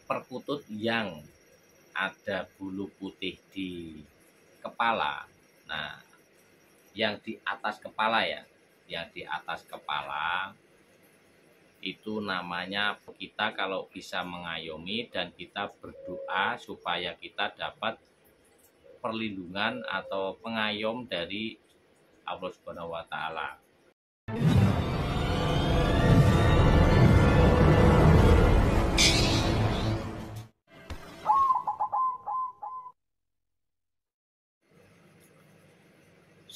perkutut yang ada bulu putih di kepala. Nah, yang di atas kepala ya, yang di atas kepala itu namanya, kita kalau bisa mengayomi dan kita berdoa supaya kita dapat perlindungan atau pengayom dari Allah Subhanahu wa taala.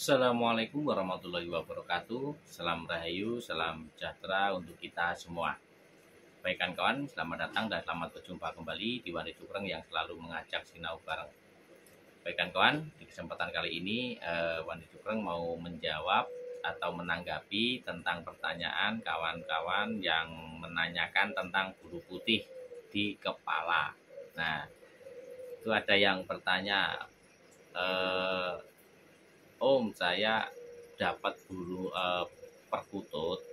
Assalamualaikum warahmatullahi wabarakatuh. Salam rahayu, salam sejahtera untuk kita semua. Baik kawan, selamat datang dan selamat berjumpa kembali di Wani Cukreng yang selalu mengajak sinau bareng. Baik kawan, di kesempatan kali ini Wani Cukreng mau menjawab atau menanggapi tentang pertanyaan kawan-kawan yang menanyakan tentang bulu putih di kepala. Nah, itu ada yang bertanya, Om, saya dapat bulu perkutut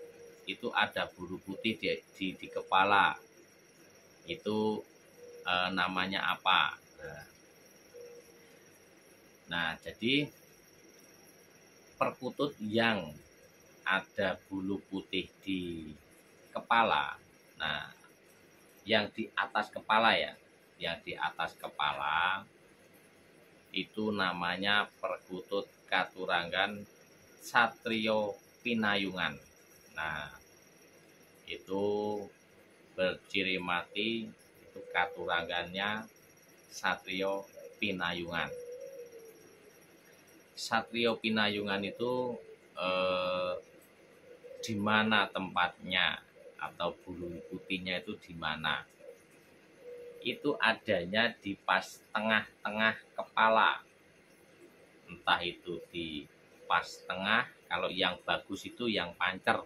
itu ada bulu putih di kepala. Itu namanya apa? Nah, jadi perkutut yang ada bulu putih di kepala. Nah, yang di atas kepala ya, yang di atas kepala itu namanya perkutut katurangan Satrio Pinayungan. Nah, itu berciri mati, itu katurangannya Satrio Pinayungan. Satrio Pinayungan itu di mana tempatnya atau bulu putihnya itu di mana? Itu adanya di pas tengah-tengah kepala. Entah itu di pas tengah, kalau yang bagus itu yang pancer.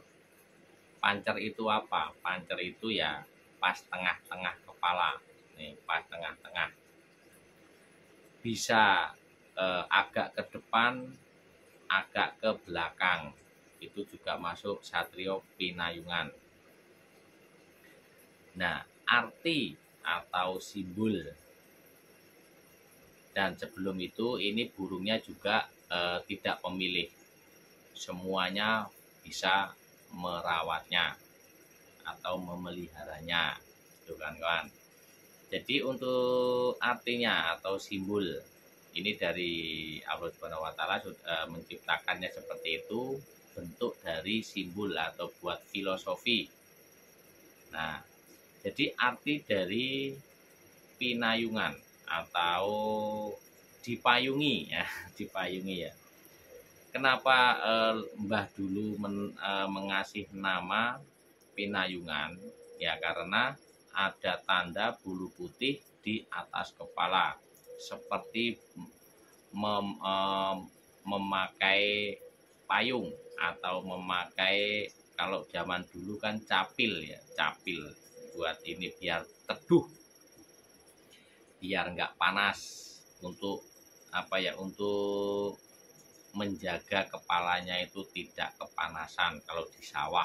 Pancer itu apa? Pancer itu ya pas tengah-tengah kepala. Nih, pas tengah-tengah. Bisa agak ke depan, agak ke belakang. Itu juga masuk Satrio Pinayungan. Nah, arti atau simbol, dan sebelum itu ini burungnya juga tidak pemilih, semuanya bisa merawatnya atau memeliharanya, gitu kan kawan. Jadi untuk artinya atau simbol ini dari Allah Subhanahu wa taala menciptakannya seperti itu, bentuk dari simbol atau buat filosofi. Nah, jadi arti dari pinayungan atau dipayungi ya, dipayungi ya. Kenapa Mbah dulu mengasih nama pinayungan? Ya karena ada tanda bulu putih di atas kepala, seperti memakai payung atau memakai, kalau zaman dulu kan capil ya, capil buat ini biar teduh, biar nggak panas, untuk apa ya, untuk menjaga kepalanya itu tidak kepanasan kalau di sawah,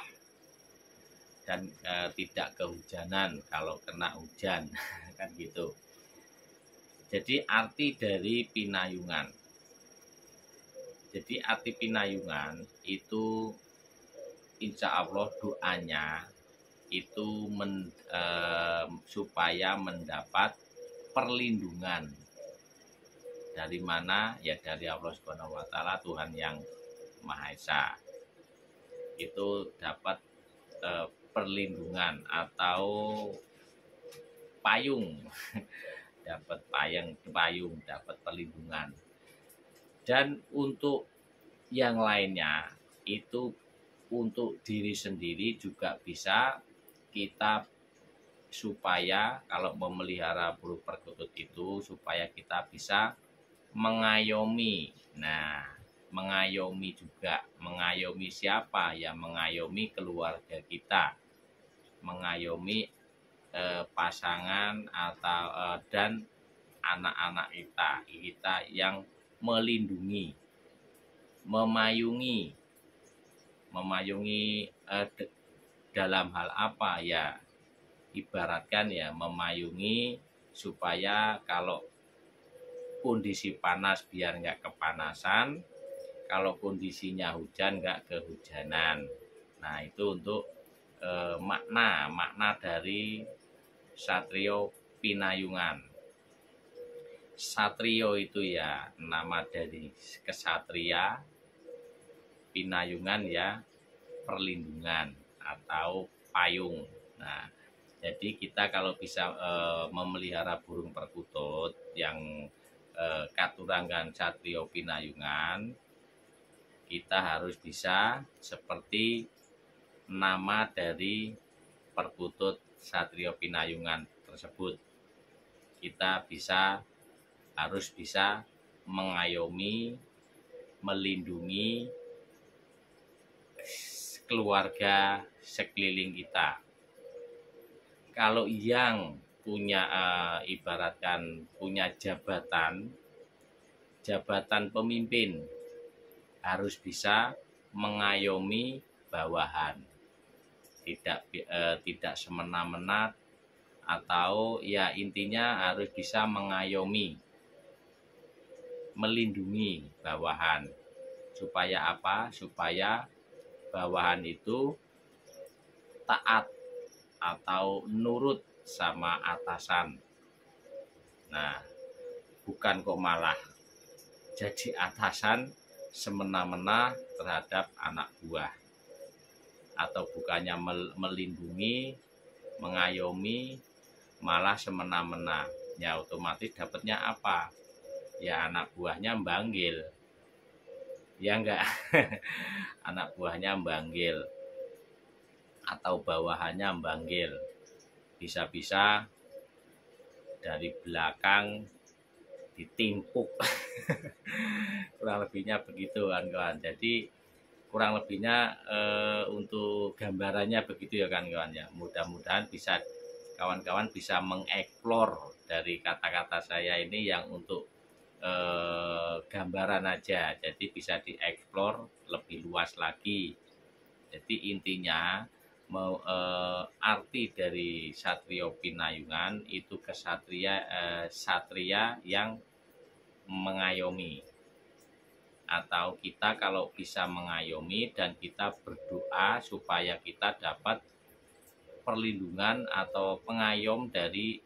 dan tidak kehujanan kalau kena hujan kan gitu. Jadi arti dari pinayungan, jadi arti pinayungan itu insya Allah doanya itu supaya mendapat perlindungan dari mana ya, dari Allah Subhanahu wa taala, Tuhan yang Maha Esa. Itu dapat perlindungan atau payung dapat payung, dapat perlindungan. Dan untuk yang lainnya itu untuk diri sendiri juga bisa kita, supaya kalau memelihara burung perkutut itu supaya kita bisa mengayomi. Nah, mengayomi juga, mengayomi siapa ya? Mengayomi keluarga kita, mengayomi pasangan atau dan anak-anak kita yang melindungi, memayungi dalam hal apa ya? ibaratkan ya memayungi supaya kalau kondisi panas biar nggak kepanasan, kalau kondisinya hujan nggak kehujanan. Nah itu untuk makna dari Satrio Pinayungan. Satrio itu ya nama dari kesatria, Pinayungan ya perlindungan atau payung. Nah, jadi kita kalau bisa memelihara burung perkutut yang katurangan Satrio Pinayungan, kita harus bisa seperti nama dari perkutut Satrio Pinayungan tersebut. Kita harus bisa mengayomi, melindungi keluarga sekeliling kita. Kalau yang punya ibaratkan punya jabatan pemimpin harus bisa mengayomi bawahan, tidak semena-mena, atau ya intinya harus bisa mengayomi, melindungi bawahan. Supaya apa? Supaya bawahan itu taat atau nurut sama atasan. Nah, bukan kok malah jadi atasan semena-mena terhadap anak buah, atau bukannya melindungi, mengayomi, malah semena-mena. Ya otomatis dapatnya apa? Ya anak buahnya membanggil, ya enggak. Anak buahnya membanggil atau bawahannya membanggil, bisa-bisa dari belakang ditimpuk. Kurang lebihnya begitu kan kawan. Jadi kurang lebihnya untuk gambarannya begitu ya kan kawan ya. Mudah-mudahan bisa kawan-kawan bisa mengeksplor dari kata-kata saya ini yang untuk gambaran aja, jadi bisa dieksplor lebih luas lagi. Jadi intinya arti dari Satrio Pinayungan itu satria yang mengayomi, atau kita kalau bisa mengayomi dan kita berdoa supaya kita dapat perlindungan atau pengayom dari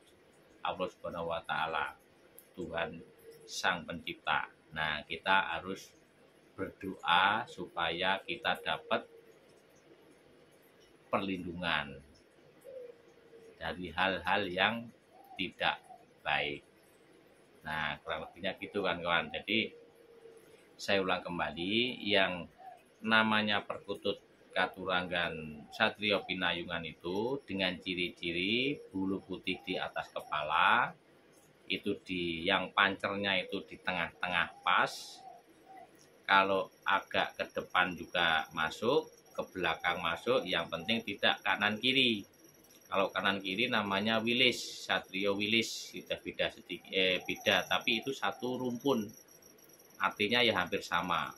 Allah Subhanahu wa taala, Tuhan Sang Pencipta. Nah, kita harus berdoa supaya kita dapat perlindungan dari hal-hal yang tidak baik. Nah, kurang lebihnya gitu kan kawan. Jadi saya ulang kembali, yang namanya perkutut katurangan Satrio Pinayungan itu dengan ciri-ciri bulu putih di atas kepala, itu yang pancernya itu di tengah-tengah pas, kalau agak ke depan juga masuk, ke belakang masuk, yang penting tidak kanan kiri. Kalau kanan kiri namanya wilis, Satrio wilis, sudah beda sedikit, beda, tapi itu satu rumpun, artinya ya hampir sama,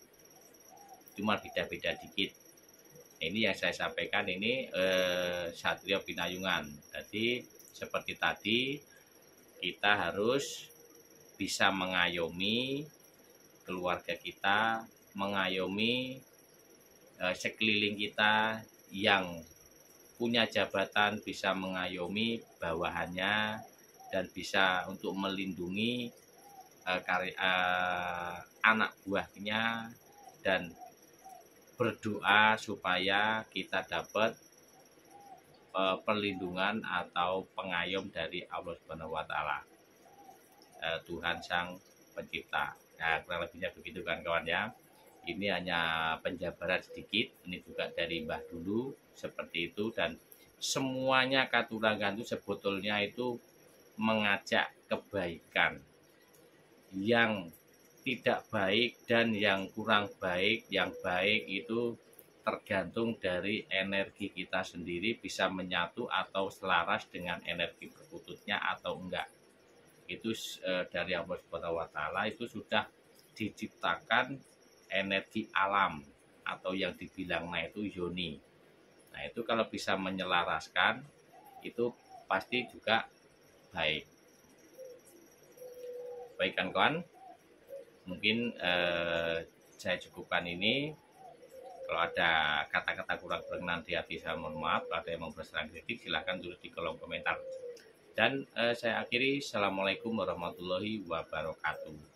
cuma beda-beda dikit. Ini yang saya sampaikan ini Satrio Pinayungan. Jadi seperti tadi, kita harus bisa mengayomi keluarga kita, mengayomi sekeliling kita yang punya jabatan, bisa mengayomi bawahannya, dan bisa untuk melindungi anak buahnya, dan berdoa supaya kita dapat perlindungan atau pengayom dari Allah Subhanahu wa taala, Tuhan Sang Pencipta. Nah, kurang lebihnya begitu kan kawan ya. Ini hanya penjabaran sedikit, ini juga dari Mbah dulu seperti itu, dan semuanya katurangan itu sebetulnya itu mengajak kebaikan. Yang tidak baik dan yang kurang baik, yang baik itu tergantung dari energi kita sendiri, bisa menyatu atau selaras dengan energi perkututnya atau enggak. Itu dari Allah Subhanahu wa taala itu sudah diciptakan energi alam, atau yang dibilang itu yoni. Nah, itu kalau bisa menyelaraskan, itu pasti juga baik. Baik kawan, mungkin saya cukupkan ini. Kalau ada kata-kata kurang berkenan di hati, saya mohon maaf. Kalau ada yang mau berserang kritik, silahkan tulis di kolom komentar. Dan saya akhiri, Assalamualaikum warahmatullahi wabarakatuh.